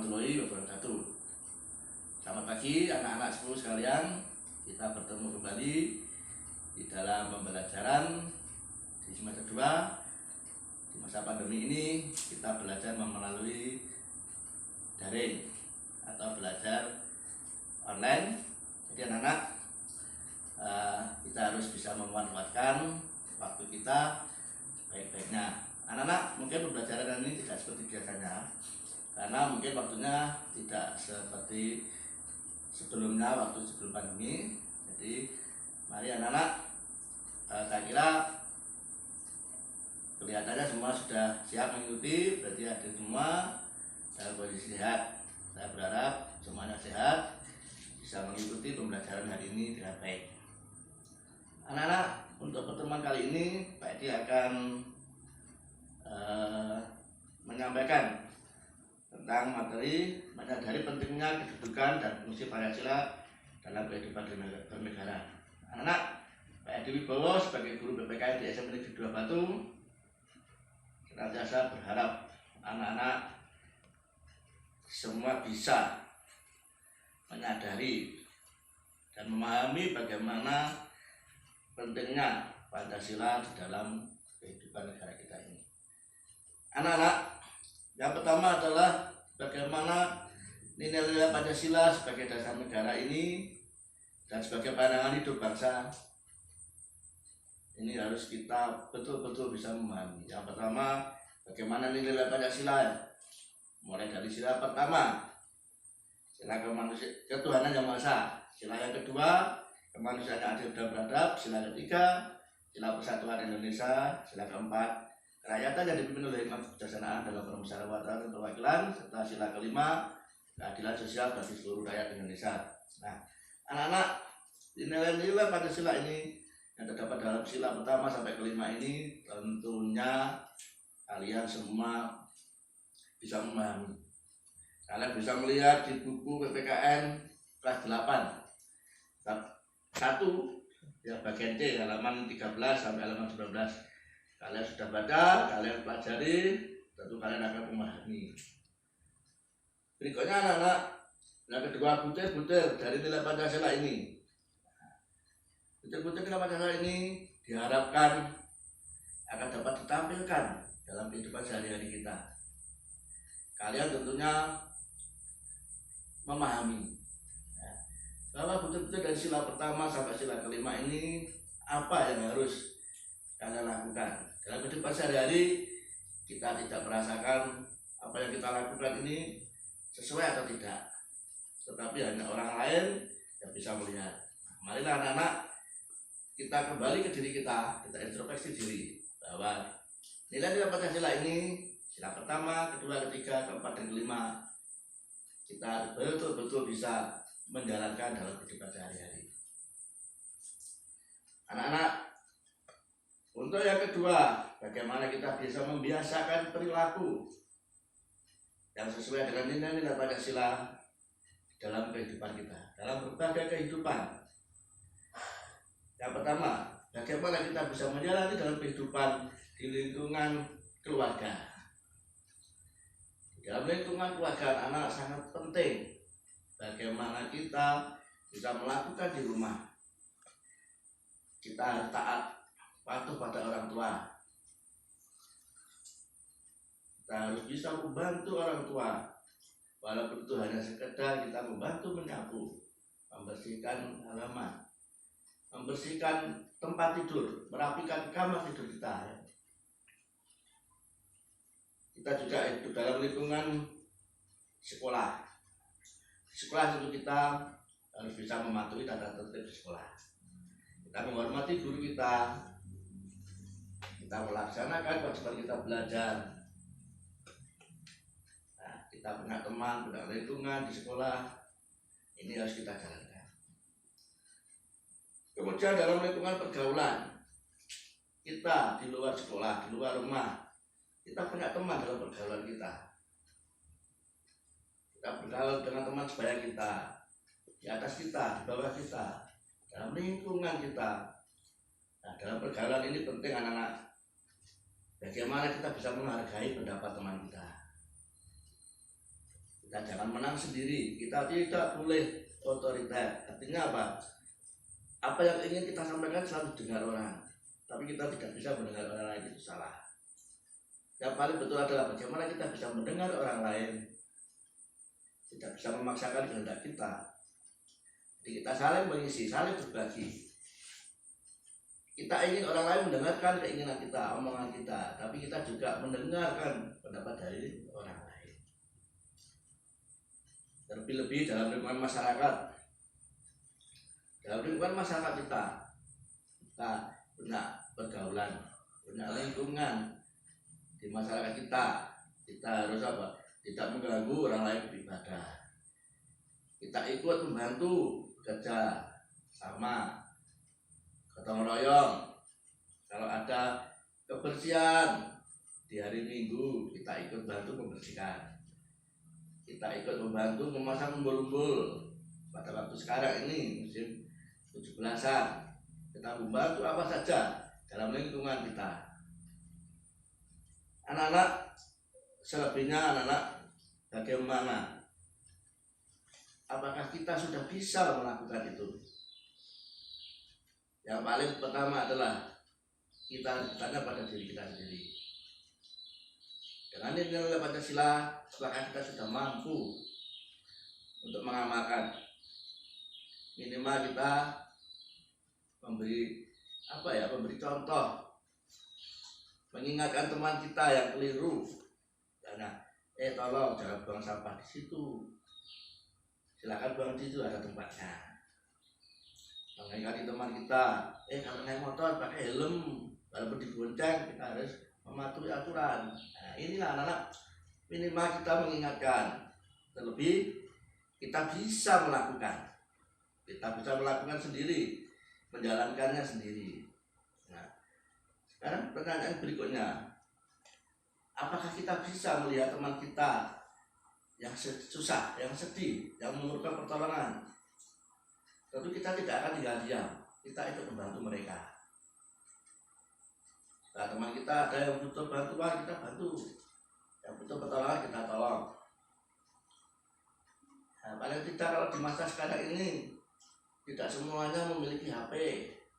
warahmatullahi wabarakatuh. Selamat pagi anak-anak sekolah sekalian. Kita bertemu kembali di dalam pembelajaran di semester 2. Di masa pandemi ini kita belajar melalui daring atau belajar online. Jadi anak-anak, kita harus bisa memanfaatkan waktu kita baik-baiknya. Anak-anak, mungkin pembelajaran ini tidak seperti biasanya, karena mungkin waktunya tidak seperti sebelumnya, waktu sebelum pandemi. Jadi mari anak-anak, saya kira kelihatannya semua sudah siap mengikuti, berarti hadir semua dalam kondisi sehat. Saya berharap semuanya sehat, bisa mengikuti pembelajaran hari ini dengan baik. Anak-anak, untuk pertemuan kali ini Pak Edi akan menyampaikan tentang materi menyadari pentingnya kedudukan dan fungsi Pancasila dalam kehidupan bernegara. Anak-anak, Pak Edi Wibowo sebagai guru BPKN di SMP Negeri 2 Batu senantiasa berharap anak-anak semua bisa menyadari dan memahami bagaimana pentingnya Pancasila di dalam kehidupan negara kita ini. Anak-anak, yang pertama adalah bagaimana nilai-nilai Pancasila sebagai dasar negara ini dan sebagai pandangan hidup bangsa ini harus kita betul-betul bisa memahami. Yang pertama, bagaimana nilai Pancasila, mulai dari sila pertama, sila ketuhanan yang maha esa. Sila yang kedua, kemanusiaan yang adil dan beradab. Sila ketiga, sila persatuan Indonesia. Sila keempat, kerakyatan yang dipimpin oleh hikmat kebijaksanaan dalam permusyawaratan dan perwakilan. Serta sila kelima, keadilan sosial bagi seluruh rakyat Indonesia. Nah, anak-anak, nilai-nilai Pancasila ini yang terdapat dalam sila pertama sampai kelima ini tentunya kalian semua bisa memahami. Kalian bisa melihat di buku PPKN kelas 8 bab 1 ya, bagian C, halaman 13 sampai halaman 19. Kalian sudah baca, kalian pelajari, tentu kalian akan memahami. Berikutnya anak-anak, yang kedua, butir-butir dari nilai Pancasila ini. Butir-butir nilai Pancasila ini diharapkan akan dapat ditampilkan dalam kehidupan sehari-hari kita. Kalian tentunya memahami bahwa butir-butir dari sila pertama sampai sila kelima ini apa yang harus kalian lakukan dalam kehidupan sehari-hari. Kita tidak merasakan apa yang kita lakukan ini sesuai atau tidak, tetapi hanya orang lain yang bisa melihat. Marilah anak-anak, kita kembali ke diri kita introspeksi diri bahwa nilai-nilai Pancasila ini, sila pertama, kedua, ketiga, keempat, dan kelima, kita betul-betul bisa menjalankan dalam kehidupan sehari-hari. Anak-anak, untuk yang kedua, bagaimana kita bisa membiasakan perilaku yang sesuai dengan nilai-nilai Pancasila dalam kehidupan kita, dalam berbagai kehidupan. Yang pertama, bagaimana kita bisa menjalani dalam kehidupan di lingkungan keluarga. Di dalam lingkungan keluarga anak sangat penting bagaimana kita bisa melakukan di rumah. Kita harus taat, patuh pada orang tua. Kita harus bisa membantu orang tua, walaupun itu hanya sekedar kita membantu menyapu, membersihkan halaman, membersihkan tempat tidur, merapikan kamar tidur kita. Kita juga hidup dalam lingkungan sekolah. Di sekolah tentu kita harus bisa mematuhi tata tertib sekolah. Kita menghormati guru kita melaksanakan kewajiban kita belajar. Nah, kita punya teman, punya lingkungan di sekolah, ini harus kita jalankan. Kemudian dalam lingkungan pergaulan, kita di luar sekolah, di luar rumah, kita punya teman dalam pergaulan kita. Kita bergaul dengan teman sebaya kita, di atas kita, di bawah kita, dalam lingkungan kita. Nah, dalam pergaulan ini penting anak-anak, bagaimana kita bisa menghargai pendapat teman kita. Kita Kita jangan menang sendiri. Kita tidak boleh otoriter. Artinya apa? Apa yang ingin kita sampaikan selalu dengar orang, tapi kita tidak bisa mendengar orang lain, itu salah. Yang paling betul adalah bagaimana kita bisa mendengar orang lain, tidak bisa memaksakan kehendak kita. Jadi kita saling mengisi, saling berbagi. Kita ingin orang lain mendengarkan keinginan kita, omongan kita, tapi kita juga mendengarkan pendapat dari orang lain. Terlebih-lebih dalam lingkungan masyarakat. Dalam lingkungan masyarakat kita punya pergaulan, punya lingkungan di masyarakat kita harus apa? Tidak mengganggu orang lain beribadah. Kita ikut membantu bekerja sama, gotong royong. Kalau ada kebersihan di hari Minggu, kita ikut bantu membersihkan. Kita ikut membantu memasang umbul-umbul. Pada waktu sekarang ini musim 17-an, kita membantu apa saja dalam lingkungan kita. Anak-anak, selebihnya anak-anak bagaimana? Apakah kita sudah bisa melakukan itu? Yang paling pertama adalah kita tanya pada diri kita sendiri. Dengan nilai Pancasila, apakah kita sudah mampu untuk mengamalkan? Minimal kita memberi contoh, mengingatkan teman kita yang keliru. Karena tolong jangan buang sampah di situ. Silakan buang di situ, ada tempatnya. Mengingati teman kita, kalau naik motor pakai helm, walaupun dibonceng kita harus mematuhi aturan. Nah, inilah anak-anak, minimal kita mengingatkan. Terlebih kita bisa melakukan sendiri, menjalankannya sendiri. Nah, sekarang pertanyaan berikutnya, apakah kita bisa melihat teman kita yang susah, yang sedih, yang memerlukan pertolongan? Tentu kita tidak akan tinggal diam, kita ikut membantu mereka. Nah, teman kita ada yang butuh bantuan, kita bantu. Yang butuh pertolongan, kita tolong. Nah, paling tidak kalau di masa sekarang ini, tidak semuanya memiliki HP,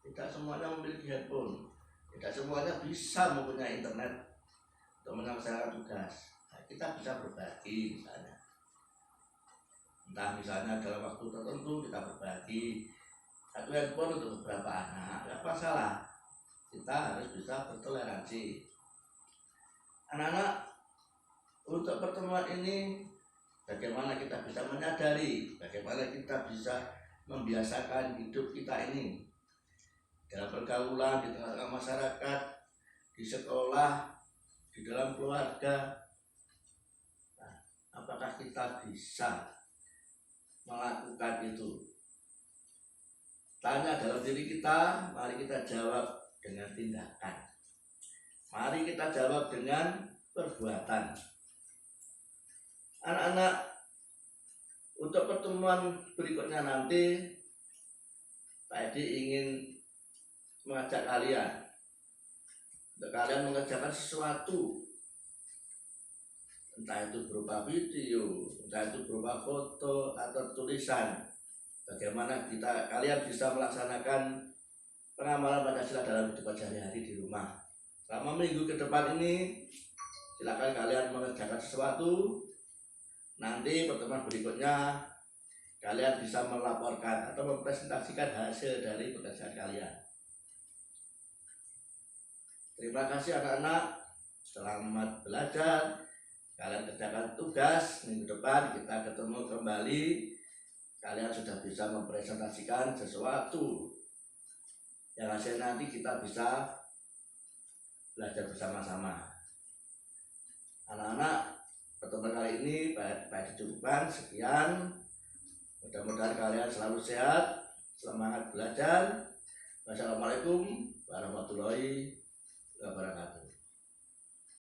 tidak semuanya memiliki handphone, tidak semuanya bisa mempunyai internet untuk menyelesaikan tugas. Nah, kita bisa berbagi misalnya. Entah misalnya dalam waktu tertentu kita berbagi satu handphone untuk beberapa anak, tidak masalah. Kita harus bisa bertoleransi. Anak-anak, untuk pertemuan ini bagaimana kita bisa menyadari, bagaimana kita bisa membiasakan hidup kita ini dalam pergaulan, di tengah-tengah masyarakat, di sekolah, di dalam keluarga. Nah, apakah kita bisa melakukan itu? Tanya dalam diri kita, mari kita jawab dengan tindakan. Mari kita jawab dengan perbuatan. Anak-anak, untuk pertemuan berikutnya nanti, Pak Edi ingin mengajak kalian untuk kalian mengerjakan sesuatu, entah itu berupa video, entah itu berupa foto atau tulisan. Bagaimana kalian bisa melaksanakan pengamalan Pancasila dalam hidup sehari-hari di rumah. Selama minggu ke depan ini, silakan kalian mengerjakan sesuatu. Nanti pertemuan berikutnya kalian bisa melaporkan atau mempresentasikan hasil dari pekerjaan kalian. Terima kasih anak-anak, selamat belajar. Kalian kerjakan tugas, minggu depan kita ketemu kembali. Kalian sudah bisa mempresentasikan sesuatu yang hasil nanti kita bisa belajar bersama-sama. Anak-anak, pertemuan kali ini baik dicukupkan. Sekian, mudah-mudahan kalian selalu sehat, semangat belajar. Wassalamualaikum warahmatullahi wabarakatuh.